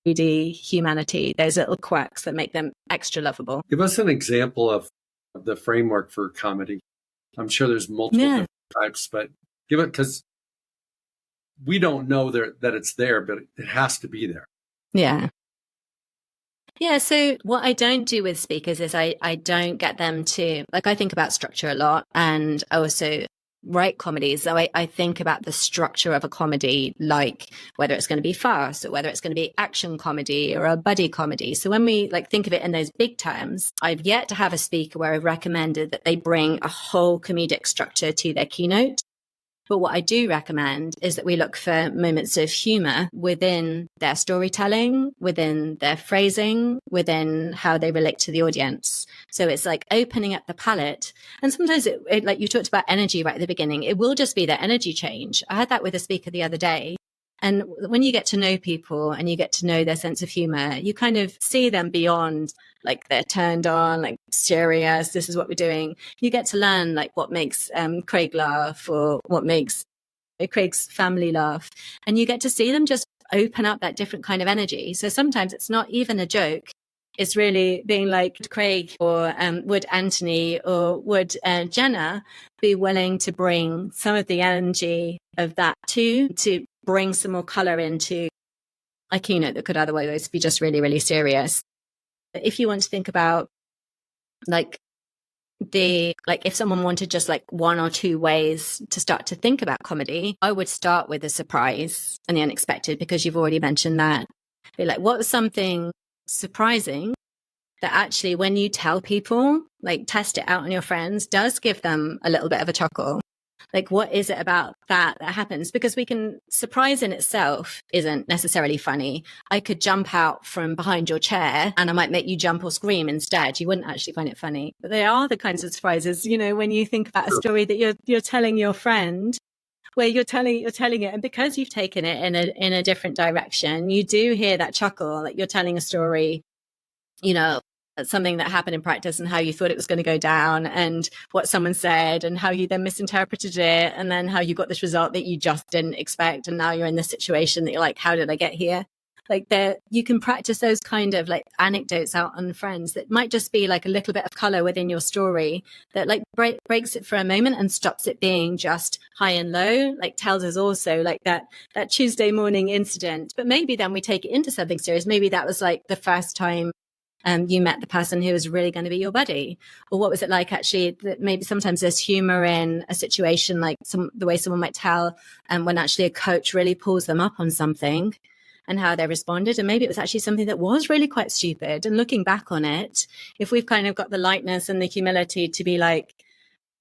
3D humanity, those little quirks that make them extra lovable. Give us an example of the framework for comedy. I'm sure there's multiple different types, but give it, because we don't know that it's there, but it has to be there. Yeah. Yeah. So what I don't do with speakers is I don't get them to, like, I think about structure a lot, and I also write comedies. So I think about the structure of a comedy, like whether it's going to be fast or whether it's going to be action comedy or a buddy comedy. So when we like think of it in those big terms, I've yet to have a speaker where I've recommended that they bring a whole comedic structure to their keynote. But what I do recommend is that we look for moments of humor within their storytelling, within their phrasing, within how they relate to the audience. So it's like opening up the palette. And sometimes it like you talked about energy right at the beginning, it will just be their energy change. I had that with a speaker the other day. And when you get to know people and you get to know their sense of humor, you kind of see them beyond like they're turned on, like serious, this is what we're doing. You get to learn like what makes Craig laugh or what makes Craig's family laugh. And you get to see them just open up that different kind of energy. So sometimes it's not even a joke. It's really being like Craig, or would Anthony or would Jenna be willing to bring some of the energy of that to bring some more color into a keynote that could otherwise be just really, really serious. If you want to think about like if someone wanted just like one or two ways to start to think about comedy, I would start with the surprise and the unexpected, because you've already mentioned that. Be like, what's something surprising that actually when you tell people, like test it out on your friends, does give them a little bit of a chuckle? Like, what is it about that happens? Because surprise in itself isn't necessarily funny. I could jump out from behind your chair and I might make you jump or scream instead. You wouldn't actually find it funny. But they are the kinds of surprises, when you think about a story that you're telling your friend, where you're telling it, and because you've taken it in a different direction, you do hear that chuckle, like you're telling a story, something that happened in practice and how you thought it was going to go down and what someone said and how you then misinterpreted it and then how you got this result that you just didn't expect. And now you're in this situation that you're like, how did I get here? Like you can practice those kind of like anecdotes out on friends that might just be like a little bit of color within your story that like breaks it for a moment and stops it being just high and low, like tells us also like that Tuesday morning incident. But maybe then we take it into something serious. Maybe that was like the first time you met the person who was really going to be your buddy. Or what was it like actually that maybe sometimes there's humor in a situation, like the way someone might tell when actually a coach really pulls them up on something and how they responded. And maybe it was actually something that was really quite stupid. And looking back on it, if we've kind of got the lightness and the humility to be like,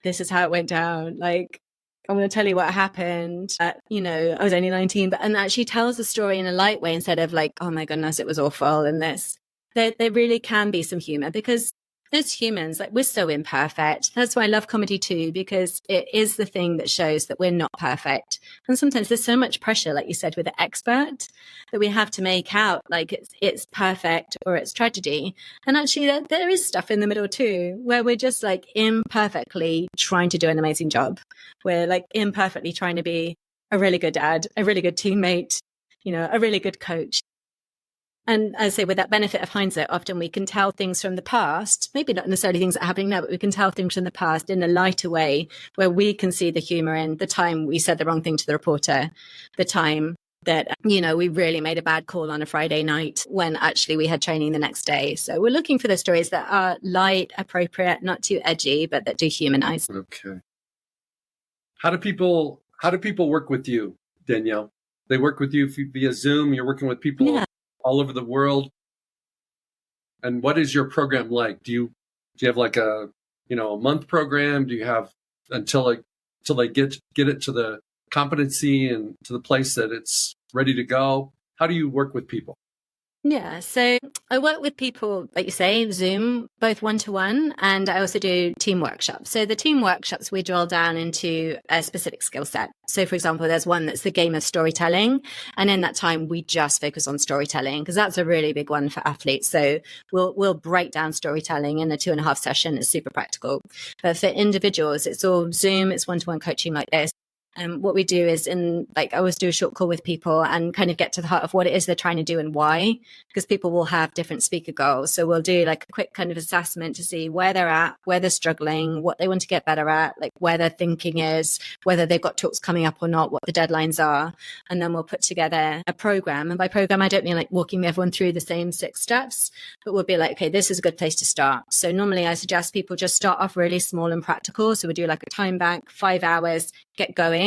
this is how it went down. Like, I'm going to tell you what happened. I was only 19, and actually tells the story in a light way instead of like, oh my goodness, it was awful and this. There really can be some humor because as humans, like we're so imperfect. That's why I love comedy too, because it is the thing that shows that we're not perfect. And sometimes there's so much pressure, like you said, with the expert that we have to make out like it's perfect or it's tragedy. And actually there is stuff in the middle too, where we're just like imperfectly trying to do an amazing job. We're like imperfectly trying to be a really good dad, a really good teammate, a really good coach. And I say with that benefit of hindsight, often we can tell things from the past, maybe not necessarily things that are happening now, but we can tell things from the past in a lighter way where we can see the humor in the time we said the wrong thing to the reporter, the time that, we really made a bad call on a Friday night when actually we had training the next day. So we're looking for the stories that are light, appropriate, not too edgy, but that do humanize. Okay. How do people work with you, Danielle? They work with you via Zoom. You're working with people all over the world. And what is your program like? Do you have like a month program? Do you have until they get it to the competency and to the place that it's ready to go? How do you work with people? Yeah, so I work with people, like you say, Zoom, both one-to-one, and I also do team workshops. So the team workshops, we drill down into a specific skill set. So for example, there's one that's the game of storytelling. And in that time, we just focus on storytelling because that's a really big one for athletes. So we'll break down storytelling in a 2.5 session. It's super practical. But for individuals, it's all Zoom, it's one-to-one coaching like this. And what we do is I always do a short call with people and kind of get to the heart of what it is they're trying to do and why, because people will have different speaker goals. So we'll do like a quick kind of assessment to see where they're at, where they're struggling, what they want to get better at, like where their thinking is, whether they've got talks coming up or not, what the deadlines are. And then we'll put together a program. And by program, I don't mean like walking everyone through the same 6 steps, but we'll be like, okay, this is a good place to start. So normally I suggest people just start off really small and practical. So we do like a time bank, 5 hours, get going.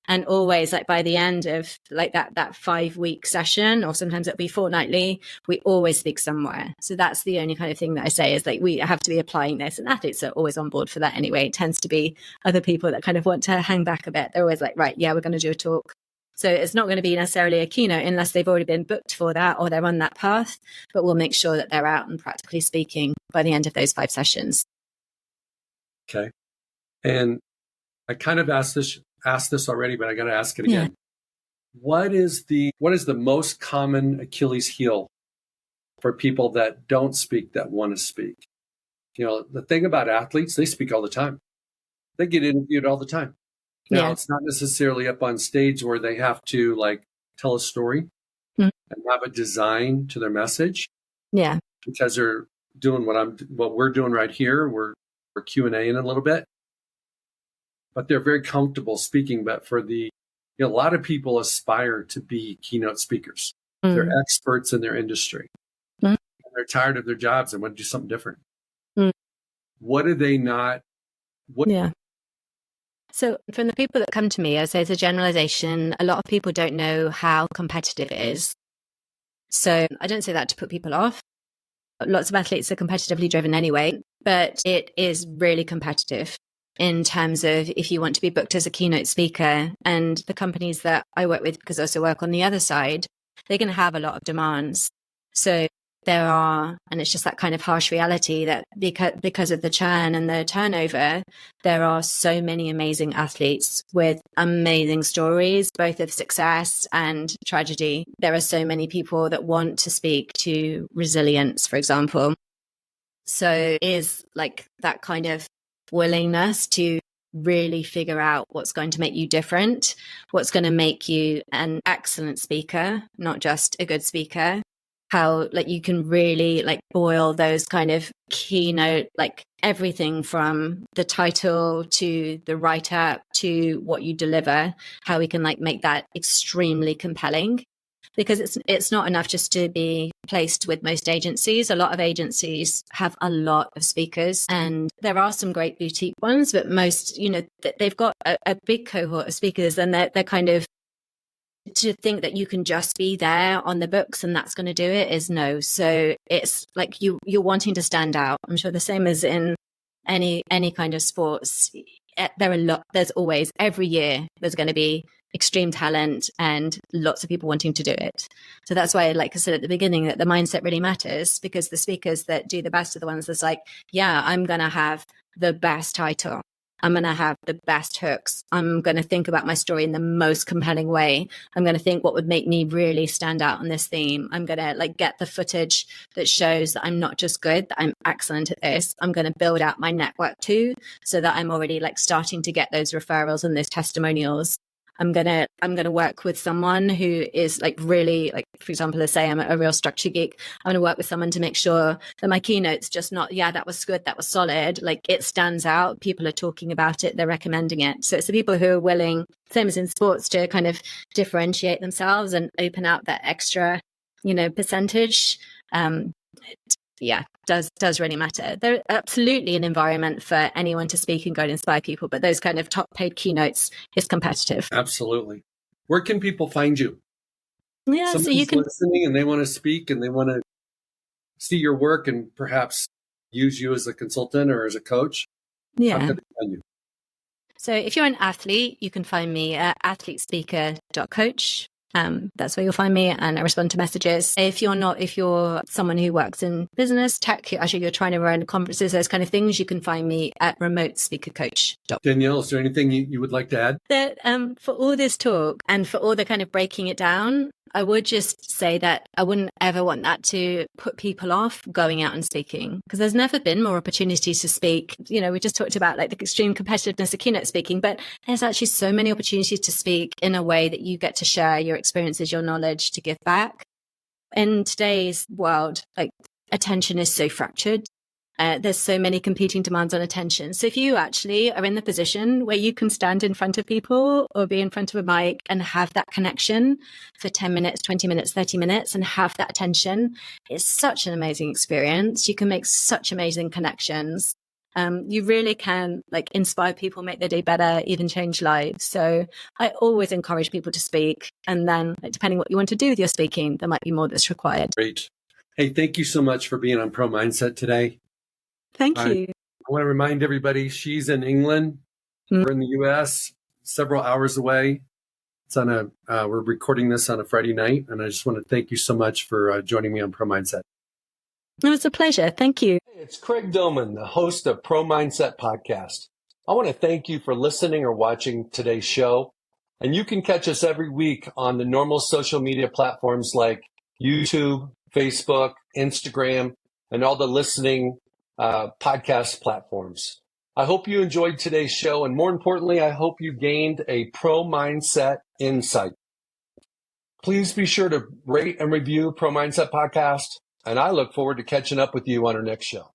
And always like by the end of like that 5-week session, or sometimes it'll be fortnightly, we always speak somewhere. So that's the only kind of thing that I say is like, we have to be applying this, and athletes are always on board for that anyway. It tends to be other people that kind of want to hang back a bit. They're always like, right, yeah, we're going to do a talk. So it's not going to be necessarily a keynote unless they've already been booked for that or they're on that path, but we'll make sure that they're out and practically speaking by the end of those 5 sessions. Okay. And I kind of asked this already, but I got to ask it again. Yeah. What is the most common Achilles heel for people that don't speak, that want to speak? The thing about athletes, they speak all the time. They get interviewed all the time. Now, It's not necessarily up on stage where they have to like tell a story and have a design to their message. Yeah. Because they're doing what we're doing right here. We're Q&A in a little bit. But they're very comfortable speaking. But for a lot of people aspire to be keynote speakers. They're experts in their industry. And they're tired of their jobs and want to do something different. What do they not? So from the people that come to me, I say it's a generalization. A lot of people don't know how competitive it is. So I don't say that to put people off. Lots of athletes are competitively driven anyway, but it is really competitive. in terms of if you want to be booked as a keynote speaker. And the companies that I work with, because I also work on the other side, they're going to have a lot of demands. So there are, and it's just that kind of harsh reality that because of the churn and the turnover, there are so many amazing athletes with amazing stories, both of success and tragedy. There are so many people that want to speak to resilience, for example. So it is like that kind of willingness to really figure out what's going to make you different, what's going to make you an excellent speaker, not just a good speaker. How like you can really like boil those kind of keynote, like everything from the title to the write-up to what you deliver, how we can like make that extremely compelling. Because it's not enough just to be placed with most agencies. A lot of agencies have a lot of speakers, and there are some great boutique ones, but most, they've got a big cohort of speakers, and they're kind of, to think that you can just be there on the books and that's going to do it is no. So it's like you're wanting to stand out. I'm sure the same as in any kind of sports. There's always, every year, there's going to be extreme talent and lots of people wanting to do it. So that's why, like I said at the beginning, that the mindset really matters, because the speakers that do the best are the ones that's like, yeah, I'm going to have the best title. I'm going to have the best hooks. I'm going to think about my story in the most compelling way. I'm going to think what would make me really stand out on this theme. I'm going to like get the footage that shows that I'm not just good, that I'm excellent at this. I'm going to build out my network too, so that I'm already like starting to get those referrals and those testimonials. I'm gonna work with someone who is like really, like, for example, let's say I'm a real structure geek. I'm gonna work with someone to make sure that my keynote's just not, yeah, that was good, that was solid. Like it stands out. People are talking about it. They're recommending it. So it's the people who are willing, same as in sports, to kind of differentiate themselves and open out that extra, percentage. Does really matter. There's absolutely an environment for anyone to speak and go and inspire people, but those kind of top paid keynotes is competitive. Absolutely. Where can people find you? Yeah, Somebody's so you can listening and they want to speak and they want to see your work and perhaps use you as a consultant or as a coach. Yeah. How can they find you? So if you're an athlete, you can find me at athletespeaker.coach. That's where you'll find me, and I respond to messages. If you're someone who works in business, tech, you're trying to run conferences, those kind of things, you can find me at remotespeakercoach.com. Danielle, is there anything you would like to add? That for all this talk and for all the kind of breaking it down, I would just say that I wouldn't ever want that to put people off going out and speaking, because there's never been more opportunities to speak. We just talked about like the extreme competitiveness of keynote speaking, but there's actually so many opportunities to speak in a way that you get to share your experiences, your knowledge, to give back. In today's world, like attention is so fractured. There's so many competing demands on attention. So if you actually are in the position where you can stand in front of people or be in front of a mic and have that connection for 10 minutes, 20 minutes, 30 minutes and have that attention, it's such an amazing experience. You can make such amazing connections. You really can like inspire people, make their day better, even change lives. So I always encourage people to speak. And then depending what you want to do with your speaking, there might be more that's required. Great. Hey, thank you so much for being on Pro Mindset today. Thank you. I want to remind everybody, she's in England. We're in the US, several hours away. It's on we're recording this on a Friday night, and I just want to thank you so much for joining me on Pro Mindset. It was a pleasure. Thank you. Hey, it's Craig Doman, the host of Pro Mindset Podcast. I want to thank you for listening or watching today's show. And you can catch us every week on the normal social media platforms like YouTube, Facebook, Instagram, and all the listening podcast platforms. I hope you enjoyed today's show, and more importantly, I hope you gained a pro mindset insight. Please be sure to rate and review Pro Mindset Podcast, and I look forward to catching up with you on our next show.